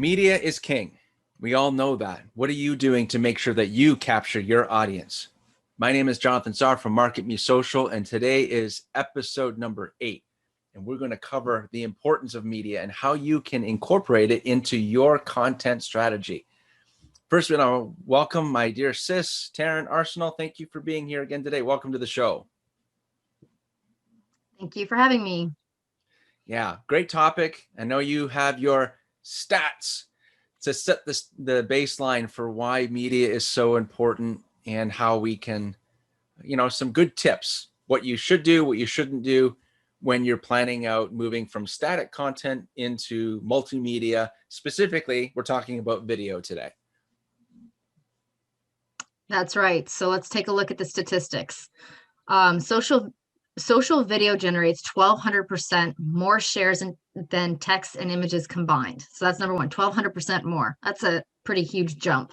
Media is king. We all know that. What are you doing to make sure that you capture your audience? My name is Jonathan Czar from Market Me Social, and today is episode number 8. And we're going to cover the importance of media and how you can incorporate it into your content strategy. First, I want to welcome my dear sis, Taryn Arsenal. Thank you for being here again today. Welcome to the show. Thank you for having me. Yeah, great topic. I know you have your stats to set the baseline for why media is so important and how we can, some good tips, what you should do, what you shouldn't do when you're planning out moving from static content into multimedia. Specifically, we're talking about video today. That's right. So let's take a look at the statistics. Social video generates 1,200% more shares than text and images combined. So that's number one, 1,200% more. That's a pretty huge jump.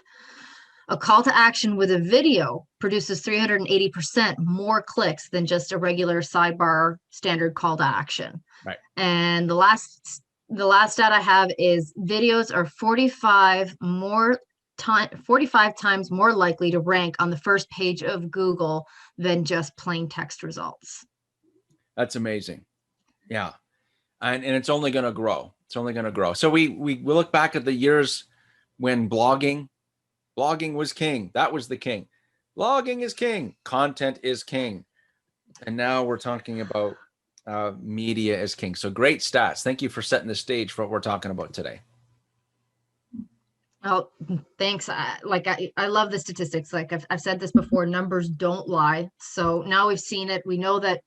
A call to action with a video produces 380% more clicks than just a regular sidebar standard call to action. Right. And the last stat I have is videos are 45 times more likely to rank on the first page of Google than just plain text results. That's amazing. Yeah. And it's only going to grow. It's only going to grow. So we look back at the years when blogging was king. That was the king. Blogging is king. Content is king. And now we're talking about media as king. So great stats. Thank you for setting the stage for what we're talking about today. Oh, thanks. I love the statistics. Like I've said this before, numbers don't lie. So now we've seen it. We know that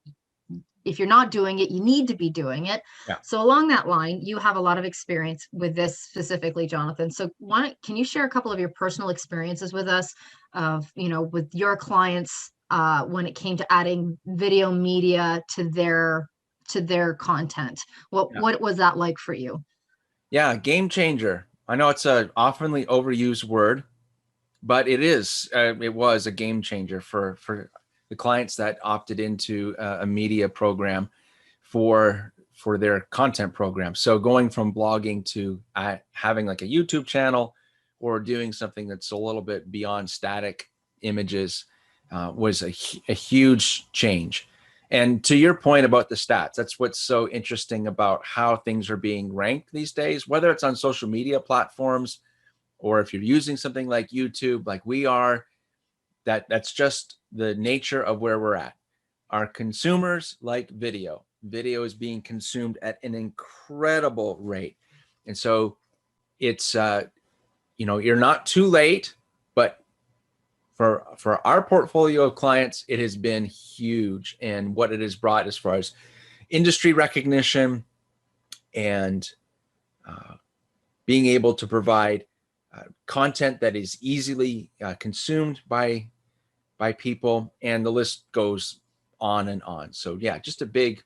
if you're not doing it, you need to be doing it. Yeah. So along that line, you have a lot of experience with this specifically, Jonathan. So can you share a couple of your personal experiences with us of, with your clients when it came to adding video media to their content? What was that like for you? Yeah, game changer. I know it's a oftenly overused word, but it was a game changer for the clients that opted into a media program for their content program. So going from blogging to having like a YouTube channel or doing something that's a little bit beyond static images was a huge change. And to your point about the stats, that's what's so interesting about how things are being ranked these days, whether it's on social media platforms or if you're using something like YouTube, like we are, that's just the nature of where we're at. Our consumers like video. Video is being consumed at an incredible rate. And so it's, you're not too late, but for our portfolio of clients, it has been huge. And what it has brought as far as industry recognition and being able to provide content that is easily consumed by people, and the list goes on and on. So yeah, just a big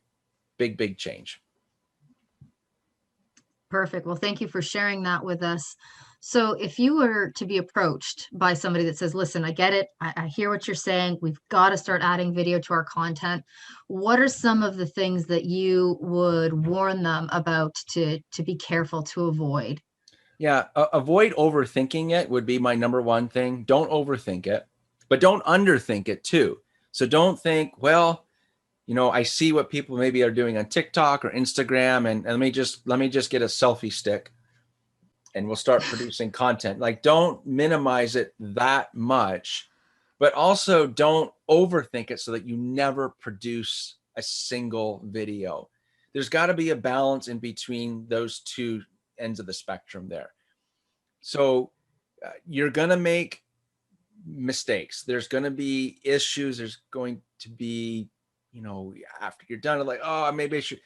change. Perfect. Well, thank you for sharing that with us. So if you were to be approached by somebody that says, listen, I get it. I hear what you're saying. We've got to start adding video to our content. What are some of the things that you would warn them about to be careful to avoid? Yeah, avoid overthinking it would be my number one thing. Don't overthink it, but don't underthink it too. So don't think, well, I see what people maybe are doing on TikTok or Instagram, and let me just get a selfie stick and we'll start producing content. Like, don't minimize it that much, but also don't overthink it so that you never produce a single video. There's got to be a balance in between those two ends of the spectrum there. So you're going to make mistakes. There's going to be issues. There's going to be, after you're done, like, oh, maybe I should,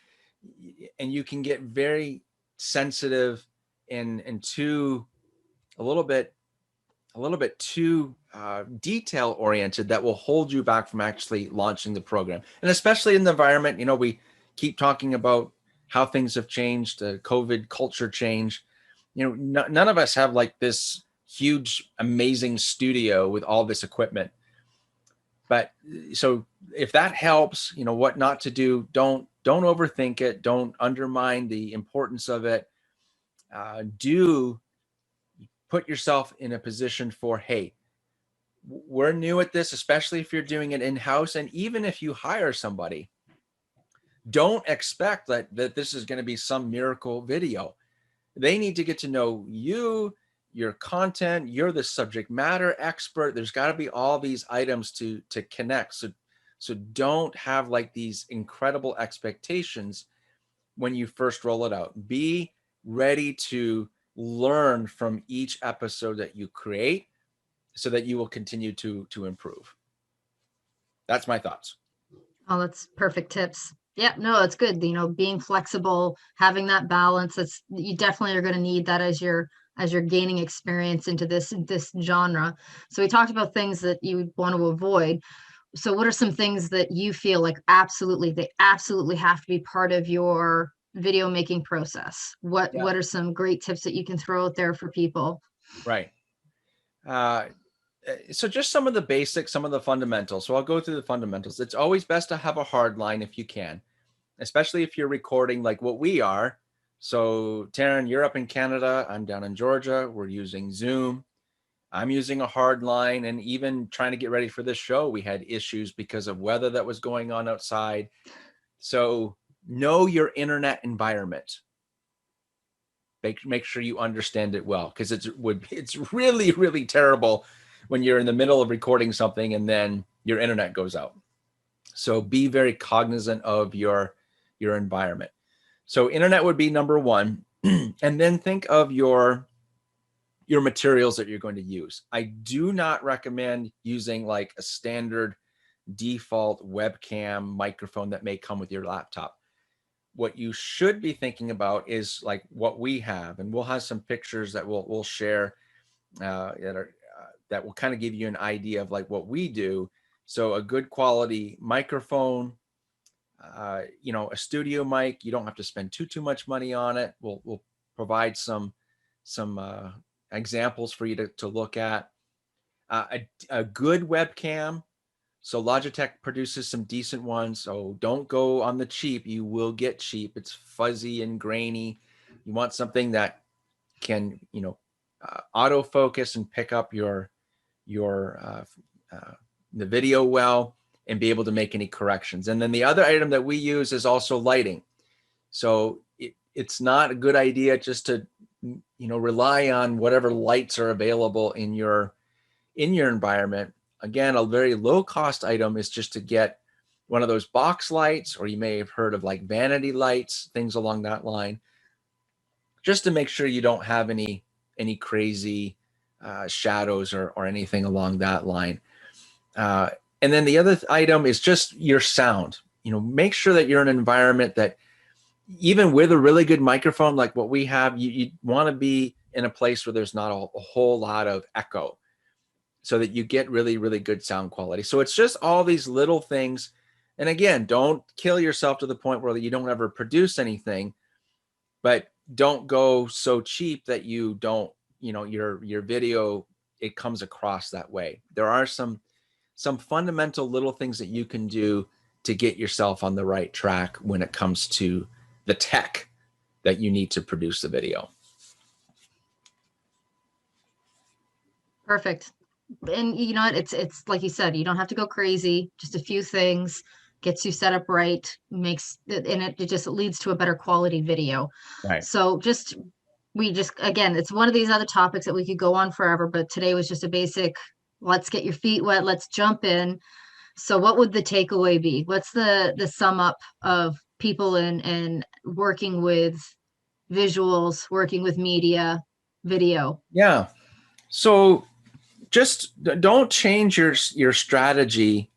and you can get very sensitive and too, a little bit too detail oriented that will hold you back from actually launching the program. And especially in the environment, we keep talking about how things have changed, COVID culture change. None of us have like this huge, amazing studio with all this equipment. But so if that helps, what not to do, don't overthink it. Don't undermine the importance of it. do put yourself in a position for, hey, we're new at this, especially if you're doing it in-house. And even if you hire somebody, don't expect that this is going to be some miracle video. They need to get to know you, your content. You're the subject matter expert. There's got to be all these items to connect. So don't have like these incredible expectations when you first roll it out. Be ready to learn from each episode that you create so that you will continue to improve. That's my thoughts. Oh, that's perfect tips. Yeah, no, it's good. Being flexible, having that balance. You definitely are going to need that as you're gaining experience into this genre. So we talked about things that you want to avoid. So what are some things that you feel like they absolutely have to be part of your video making process? Yeah. What are some great tips that you can throw out there for people? Right. So just some of the basics, some of the fundamentals. So I'll go through the fundamentals. It's always best to have a hard line if you can, especially if you're recording like what we are. So Taryn, you're up in Canada. I'm down in Georgia. We're using Zoom. I'm using a hard line, and even trying to get ready for this show, we had issues because of weather that was going on outside. So know your internet environment. Make sure you understand it well, because it's really, really terrible when you're in the middle of recording something and then your internet goes out. So be very cognizant of your environment. So internet would be number one. And then think of your materials that you're going to use. I do not recommend using like a standard default webcam microphone that may come with your laptop. What you should be thinking about is like what we have, and we'll have some pictures that we'll share that will kind of give you an idea of like what we do. So a good quality microphone, a studio mic. You don't have to spend too much money on it. We'll provide some examples for you to look at. A good webcam. So Logitech produces some decent ones. So don't go on the cheap. You will get cheap. It's fuzzy and grainy. You want something that can, autofocus and pick up your the video well and be able to make any corrections. And then the other item that we use is also lighting. So it's not a good idea just to rely on whatever lights are available in your environment. Again, a very low cost item is just to get one of those box lights, or you may have heard of like vanity lights, things along that line, just to make sure you don't have any crazy shadows or anything along that line. And then the other item is just your sound. Make sure that you're in an environment that, even with a really good microphone like what we have, you want to be in a place where there's not a whole lot of echo, so that you get really, really good sound quality. So it's just all these little things. And again, don't kill yourself to the point where you don't ever produce anything, but don't go so cheap that you don't, your video, it comes across that way. There are some fundamental little things that you can do to get yourself on the right track when it comes to the tech that you need to produce the video. Perfect. And you know what? It's like you said, you don't have to go crazy. Just a few things gets you set up right, it just leads to a better quality video. Right. So again, it's one of these other topics that we could go on forever, but today was just a basic, let's get your feet wet, let's jump in. So what would the takeaway be? What's the sum up of people in working with visuals, working with media, video? Yeah. So just don't change your strategy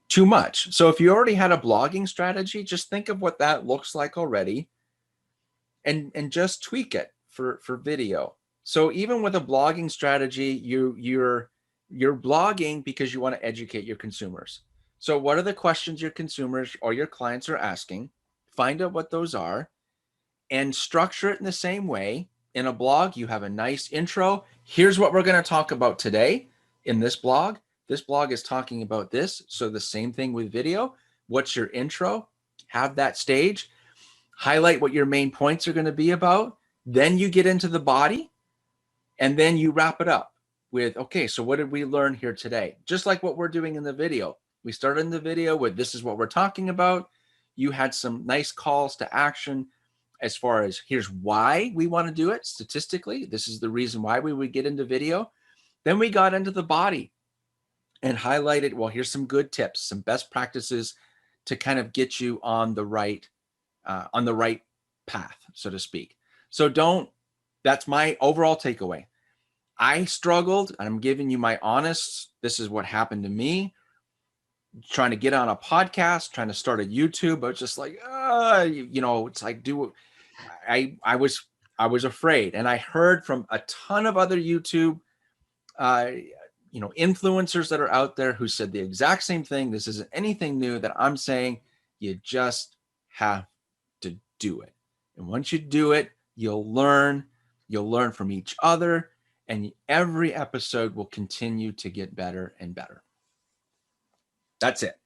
too much. So if you already had a blogging strategy, just think of what that looks like already, and just tweak it for video. So even with a blogging strategy, you're blogging because you want to educate your consumers. So what are the questions your consumers or your clients are asking? Find out what those are and structure it in the same way. In a blog, you have a nice intro. Here's what we're going to talk about today in this blog. This blog is talking about this. So the same thing with video. What's your intro? Have that stage. Highlight what your main points are going to be about. Then you get into the body, and then you wrap it up with, okay, so what did we learn here today? Just like what we're doing in the video. We started in the video with, this is what we're talking about. You had some nice calls to action as far as, here's why we want to do it statistically. This is the reason why we would get into video. Then we got into the body and highlighted, well, here's some good tips, some best practices to kind of get you on the right path, so to speak. So that's my overall takeaway. I struggled, and I'm giving you my honest, this is what happened to me, trying to get on a podcast, trying to start a YouTube, but it's just like, it's like, I was afraid. And I heard from a ton of other YouTube, influencers that are out there who said the exact same thing. This isn't anything new that I'm saying. You just have to do it. And once you do it, you'll learn from each other, and every episode will continue to get better and better. That's it.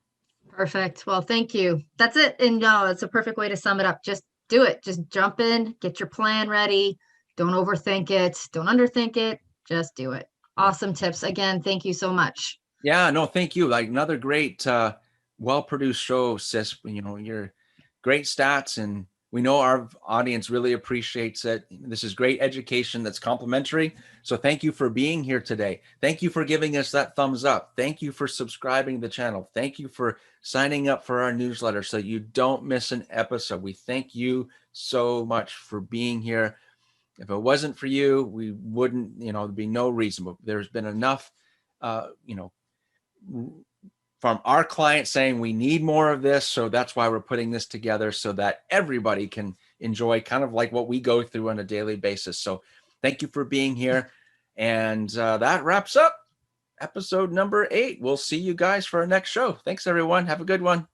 Perfect. Well, thank you. That's it. And no, it's a perfect way to sum it up. Just do it. Just jump in, get your plan ready. Don't overthink it. Don't underthink it. Just do it. Awesome tips. Again, thank you so much. Yeah, no, thank you. Like, another great, well-produced show, sis. You're great stats, and we know our audience really appreciates it. This is great education that's complimentary. So thank you for being here today. Thank you for giving us that thumbs up. Thank you for subscribing to the channel. Thank you for signing up for our newsletter so you don't miss an episode. We thank you so much for being here. If it wasn't for you, we wouldn't, there'd be no reason, but there's been enough, from our clients saying we need more of this. So that's why we're putting this together, so that everybody can enjoy kind of like what we go through on a daily basis. So thank you for being here. And that wraps up episode number 8. We'll see you guys for our next show. Thanks, everyone. Have a good one.